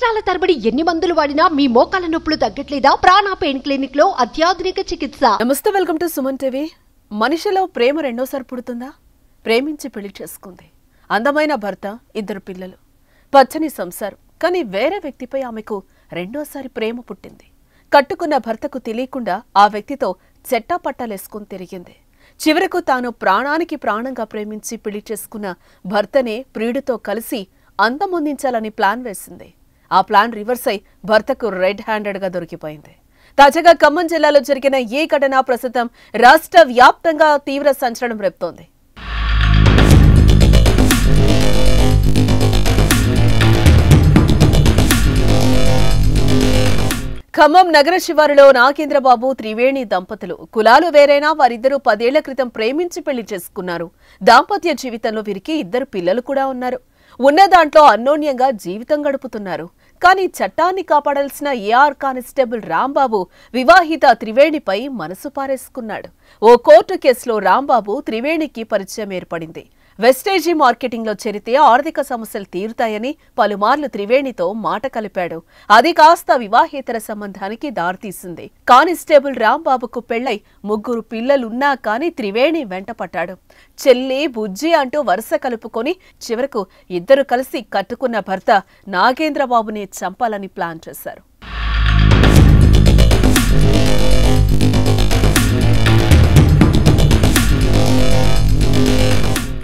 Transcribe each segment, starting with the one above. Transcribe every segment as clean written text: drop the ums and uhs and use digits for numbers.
సంవత్సరాల తరబడి ఎన్ని మందులు వాడినా మీ మోకాల నొప్పులు తగ్గట్లేదా? ప్రాణ పెయిన్ క్లినిక్ లో అత్యాధునిక చికిత్స. నమస్తే, వెల్కమ్ టు సుమన్ టీవీ. మనిషిలో ప్రేమ రెండోసారి పుడుతుందా? ప్రేమించి పెళ్లి చేసుకుంది, అందమైన భర్త, 2 పిల్లలు, పచ్చని సంసారం. కానీ వేరే వ్యక్తిపై ఆమెకు రెండోసారి ప్రేమ పుట్టింది. కట్టుకున్న భర్తకు తెలియకుండా ఆ వ్యక్తితో చెట్టాపట్టాలేసుకుని తిరిగింది. చివరకు తాను ప్రాణానికి ప్రాణంగా ప్రేమించి పెళ్లి చేసుకున్న భర్తనే ప్రియుడితో కలిసి అంతమొందించాలని ప్లాన్ వేసింది. ఆ ప్లాన్ రివర్స్ అయి భర్తకు రెడ్ హ్యాండెడ్ గా దొరికిపోయింది. తాజాగా ఖమ్మం జిల్లాలో జరిగిన ఈ ఘటన ప్రస్తుతం రాష్ట్ర వ్యాప్తంగా తీవ్ర సంచలనం రేపుతోంది. ఖమ్మం నగర శివారులో నాగేంద్రబాబు, త్రివేణి దంపతులు. కులాలు వేరైనా వారిద్దరూ 10 ఏళ్ల క్రితం ప్రేమించి పెళ్లి చేసుకున్నారు. దాంపత్య జీవితంలో వీరికి 2 పిల్లలు కూడా ఉన్నారు. ఉన్న దాంట్లో అన్యోన్యంగా జీవితం గడుపుతున్నారు. కానీ చట్టాన్ని కాపాడాల్సిన ఏఆర్ కానిస్టేబుల్ రాంబాబు వివాహిత త్రివేణిపై మనసు పారేసుకున్నాడు. ఓ కోర్టు కేసులో రాంబాబు త్రివేణికి పరిచయం ఏర్పడింది. వెస్టేజీ మార్కెటింగ్ లో చేరితే ఆర్థిక సమస్యలు తీరుతాయని పలుమార్లు త్రివేణితో మాట కలిపాడు. అది కాస్త వివాహేతర సంబంధానికి దారితీసింది. కానిస్టేబుల్ రాంబాబుకు పెళ్లై 3 పిల్లలున్నా కానీ త్రివేణి వెంటపడ్డాడు. చెల్లి, బుజ్జి అంటూ వరుస కలుపుకొని చివరకు 2 కలిసి కట్టుకున్న భర్త నాగేంద్రబాబుని చంపాలని ప్లాన్ చేశారు.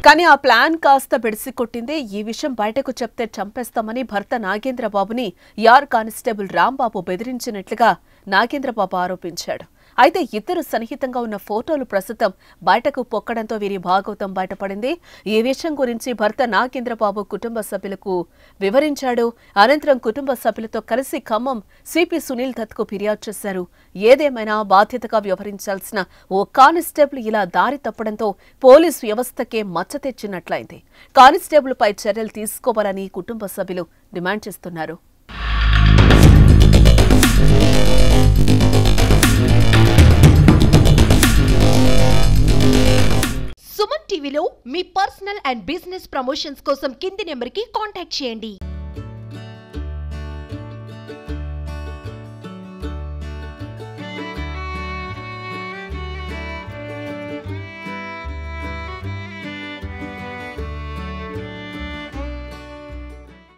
కానీ ఆ ప్లాన్ కాస్త బెడిసి కొట్టింది. ఈ విషయం బయటకు చెప్తే చంపేస్తామని భర్త నాగేంద్రబాబుని ఏఆర్ కానిస్టేబుల్ రాంబాబు బెదిరించినట్లుగా నాగేంద్రబాబు ఆరోపించాడు. అయితే 2 సన్నిహితంగా ఉన్న ఫోటోలు ప్రస్తుతం బయటకు పొక్కడంతో వీరి భాగవతం బయటపడింది. ఈ విషయం గురించి భర్త నాగేంద్రబాబు కుటుంబ సభ్యులకు వివరించాడు. అనంతరం కుటుంబ సభ్యులతో కలిసి ఖమ్మం సిపి సునీల్ దత్కు ఫిర్యాదు చేశారు. ఏదేమైనా బాధ్యతగా వ్యవహరించాల్సిన ఓ కానిస్టేబుల్ ఇలా దారి తప్పడంతో పోలీస్ వ్యవస్థకే మచ్చ తెచ్చినట్లయింది. కానిస్టేబుల్ పై చర్యలు తీసుకోవాలని కుటుంబ సభ్యులు డిమాండ్ చేస్తున్నారు. సుమన్ టీవీలో మీ పర్సనల్ అండ్ బిజినెస్ ప్రమోషన్స్ కోసం కింది నెంబర్కి కాంటాక్ట్ చేయండి.